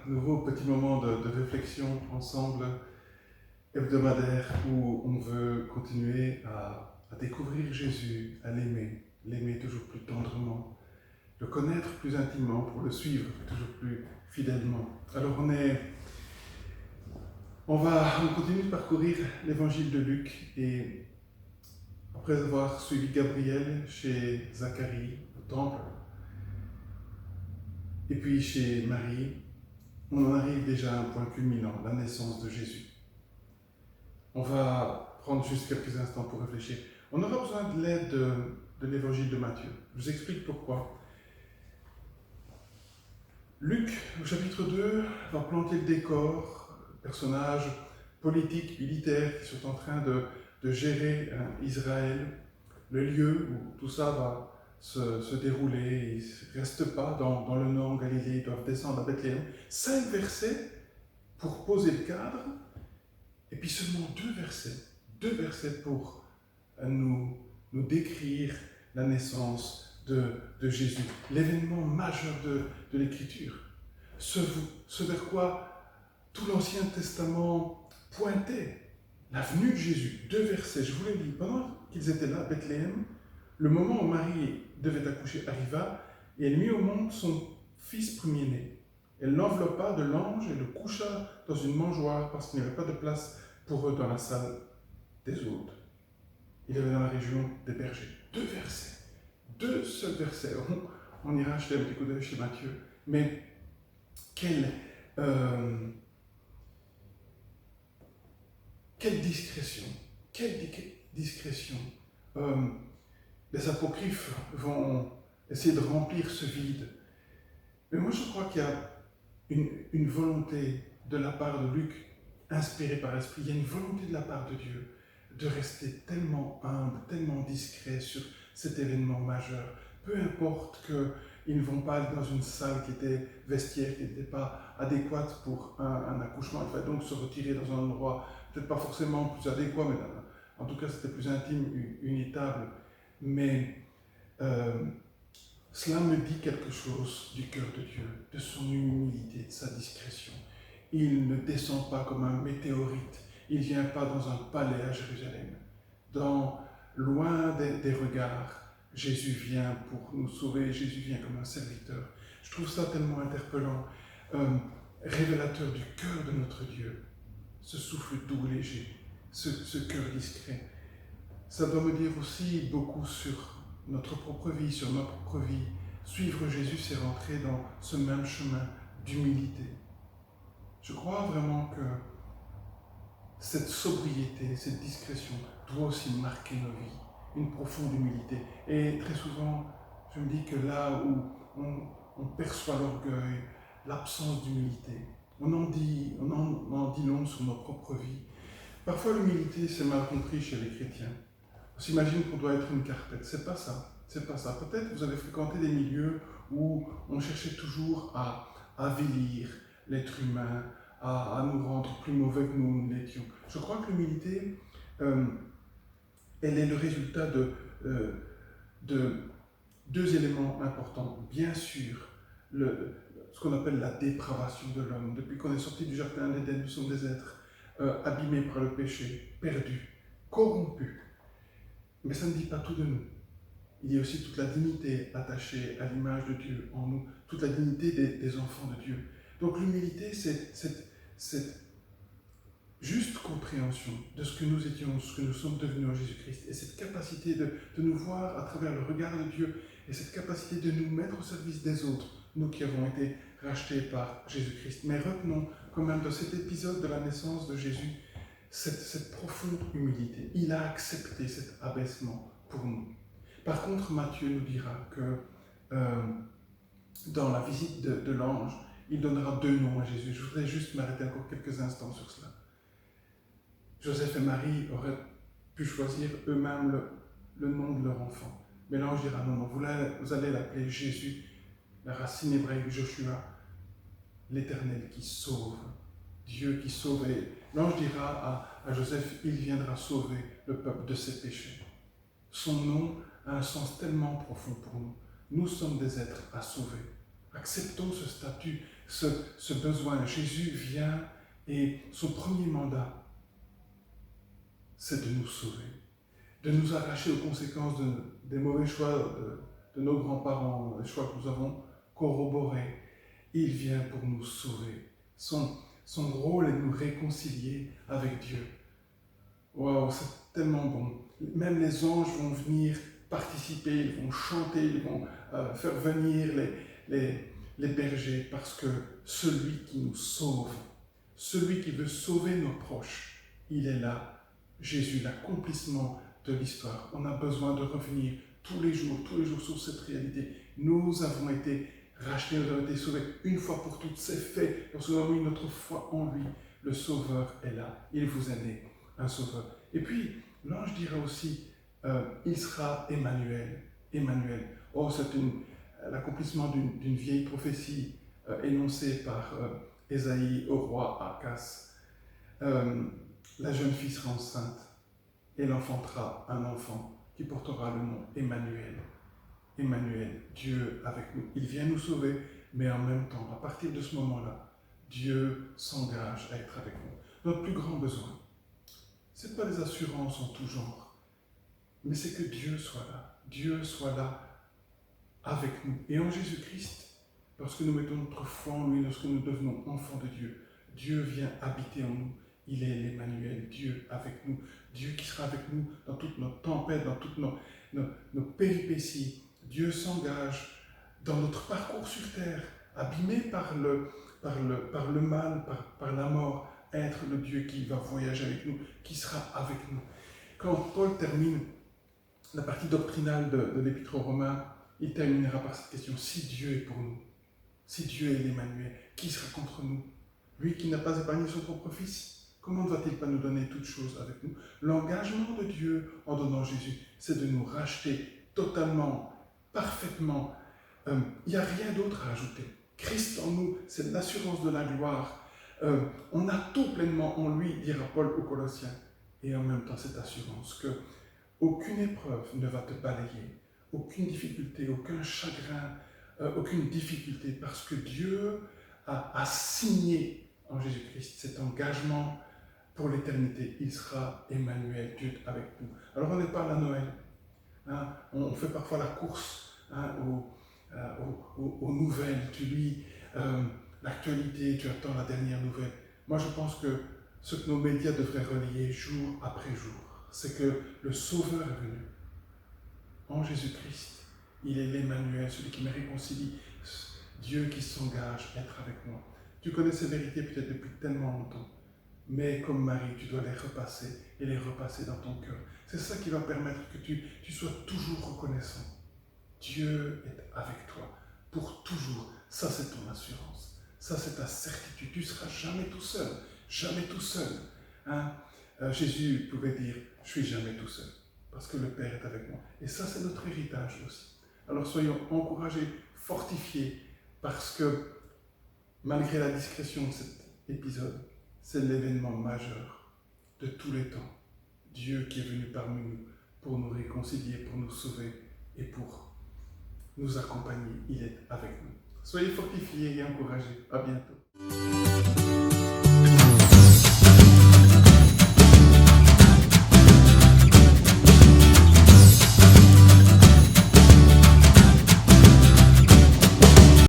nouveau petit moment de réflexion ensemble, hebdomadaire, où on veut continuer à découvrir Jésus, à l'aimer toujours plus tendrement, le connaître plus intimement pour le suivre toujours plus fidèlement. Alors on continue de parcourir l'évangile de Luc et après avoir suivi Gabriel chez Zacharie au temple et puis chez Marie, on en arrive déjà à un point culminant, la naissance de Jésus. On va prendre juste quelques instants pour réfléchir. On aura besoin de l'aide de l'évangile de Matthieu. Je vous explique pourquoi. Luc, au chapitre 2, va planter le décor, personnages politiques, militaires qui sont en train de gérer Israël, le lieu où tout ça va se dérouler. Ils ne restent pas dans le nord Galilée, ils doivent descendre à Bethléem. 5 versets pour poser le cadre, et puis seulement 2 versets pour nous décrire la naissance de Jésus, l'événement majeur de l'Écriture, ce vers quoi tout l'Ancien Testament pointait, la venue de Jésus. 2 versets, je vous les lis. Pendant qu'ils étaient là à Bethléem, le moment où Marie devait accoucher arriva, et elle mit au monde son fils premier-né. Elle l'enveloppa de lange et le coucha dans une mangeoire parce qu'il n'y avait pas de place pour eux dans la salle des hôtes. Il avait dans la région des bergers. 2 versets. 2 seuls versets. On ira acheter un petit coup d'œil chez Matthieu. Mais quelle discrétion. Quelle discrétion. Les apocryphes vont essayer de remplir ce vide. Mais moi je crois qu'il y a une volonté de la part de Luc, inspirée par l'Esprit. Il y a une volonté de la part de Dieu de rester tellement humble, tellement discret sur cet événement majeur. Peu importe qu'ils ne vont pas aller dans une salle qui était vestiaire, qui n'était pas adéquate pour un accouchement. Il fallait donc se retirer dans un endroit peut-être pas forcément plus adéquat, mais en tout cas c'était plus intime, unitable. Mais cela me dit quelque chose du cœur de Dieu, de son humilité, de sa discrétion. Il ne descend pas comme un météorite. Il ne vient pas dans un palais à Jérusalem. Loin des regards, Jésus vient pour nous sauver, Jésus vient comme un serviteur. Je trouve ça tellement interpellant, révélateur du cœur de notre Dieu. Ce souffle doux et léger, ce cœur discret. Ça doit me dire aussi beaucoup sur notre propre vie, sur ma propre vie. Suivre Jésus, c'est rentrer dans ce même chemin d'humilité. Je crois vraiment que cette sobriété, cette discrétion doit aussi marquer nos vies, une profonde humilité. Et très souvent, je me dis que là où on perçoit l'orgueil, l'absence d'humilité, on en dit long sur nos propres vies. Parfois l'humilité, c'est mal compris chez les chrétiens. On s'imagine qu'on doit être une carpette, c'est pas ça. Peut-être que vous avez fréquenté des milieux où on cherchait toujours à avilir l'être humain, à nous rendre plus mauvais que nous l'étions. Je crois que l'humilité, elle est le résultat de 2 éléments importants. Bien sûr, ce qu'on appelle la dépravation de l'homme. Depuis qu'on est sorti du jardin d'Éden, nous sommes des êtres abîmés par le péché, perdus, corrompus. Mais ça ne dit pas tout de nous. Il y a aussi toute la dignité attachée à l'image de Dieu en nous, toute la dignité des enfants de Dieu. Donc l'humilité, c'est cette juste compréhension de ce que nous étions, ce que nous sommes devenus en Jésus-Christ, et cette capacité de nous voir à travers le regard de Dieu, et cette capacité de nous mettre au service des autres, nous qui avons été rachetés par Jésus-Christ. Mais retenons quand même de cet épisode de la naissance de Jésus, cette profonde humilité. Il a accepté cet abaissement pour nous. Par contre, Matthieu nous dira que dans la visite de l'ange, il donnera 2 noms à Jésus. Je voudrais juste m'arrêter encore quelques instants sur cela. Joseph et Marie auraient pu choisir eux-mêmes le nom de leur enfant. Mais l'ange dira non, vous allez l'appeler Jésus, la racine hébraïque Joshua, l'Éternel qui sauve, Dieu qui sauve. Et l'ange dira à Joseph, il viendra sauver le peuple de ses péchés. Son nom a un sens tellement profond pour nous. Nous sommes des êtres à sauver. Acceptons ce statut ce besoin. Jésus vient et son premier mandat, c'est de nous sauver, de nous arracher aux conséquences des mauvais choix de nos grands-parents, les choix que nous avons corroborés. Il vient pour nous sauver. Son rôle est de nous réconcilier avec Dieu. Waouh, c'est tellement bon. Même les anges vont venir participer, ils vont chanter, ils vont faire venir les bergers, parce que celui qui nous sauve, celui qui veut sauver nos proches, il est là. Jésus, l'accomplissement de l'histoire. On a besoin de revenir tous les jours sur cette réalité. Nous avons été rachetés, nous avons été sauvés une fois pour toutes. C'est fait. Lorsque nous avons mis notre foi en lui, le Sauveur est là. Il vous est né, un Sauveur. Et puis, l'ange dira aussi, il sera Emmanuel. Emmanuel. Oh, c'est l'accomplissement d'une vieille prophétie énoncée par Ésaïe au roi Achaz. La jeune fille sera enceinte et elle enfantera un enfant qui portera le nom Emmanuel. Emmanuel, Dieu avec nous. Il vient nous sauver, mais en même temps, à partir de ce moment-là, Dieu s'engage à être avec nous. Notre plus grand besoin, ce n'est pas des assurances en tout genre, mais c'est que Dieu soit là. Dieu soit là avec nous. Et en Jésus-Christ, lorsque nous mettons notre foi en lui, lorsque nous devenons enfants de Dieu, Dieu vient habiter en nous. Il est l'Emmanuel, Dieu avec nous. Dieu qui sera avec nous dans toutes nos tempêtes, dans toutes nos péripéties. Dieu s'engage dans notre parcours sur terre, abîmé par le mal, par la mort, être le Dieu qui va voyager avec nous, qui sera avec nous. Quand Paul termine la partie doctrinale de l'Épître aux Romains, il terminera par cette question: si Dieu est pour nous, si Dieu est l'Emmanuel, qui sera contre nous? Lui qui n'a pas épargné son propre Fils, comment ne va-t-il pas nous donner toutes choses avec nous? L'engagement de Dieu en donnant Jésus, c'est de nous racheter totalement, parfaitement. Il n'y a rien d'autre à ajouter. Christ en nous, c'est l'assurance de la gloire. On a tout pleinement en lui, dira Paul aux Colossiens. Et en même temps, cette assurance que aucune épreuve ne va te balayer, aucune difficulté, aucun chagrin, aucune difficulté, parce que Dieu a signé en Jésus-Christ cet engagement pour l'éternité. Il sera Emmanuel, Dieu avec nous. Alors on n'est pas à la Noël. Hein, on fait parfois la course aux nouvelles. Tu lis l'actualité, tu attends la dernière nouvelle. Moi je pense que ce que nos médias devraient relier jour après jour, c'est que le Sauveur est venu en Jésus-Christ. Il est l'Emmanuel, celui qui me réconcilie, Dieu qui s'engage à être avec moi. Tu connais ces vérités peut-être depuis tellement longtemps, mais comme Marie, tu dois les repasser et les repasser dans ton cœur. C'est ça qui va permettre que tu sois toujours reconnaissant. Dieu est avec toi pour toujours. Ça, c'est ton assurance. Ça, c'est ta certitude. Tu ne seras jamais tout seul. Jamais tout seul. Hein? Jésus pouvait dire, je suis jamais tout seul, parce que le Père est avec moi. Et ça, c'est notre héritage aussi. Alors soyons encouragés, fortifiés, parce que malgré la discrétion de cet épisode, c'est l'événement majeur de tous les temps. Dieu qui est venu parmi nous pour nous réconcilier, pour nous sauver et pour nous accompagner. Il est avec nous. Soyez fortifiés et encouragés. À bientôt.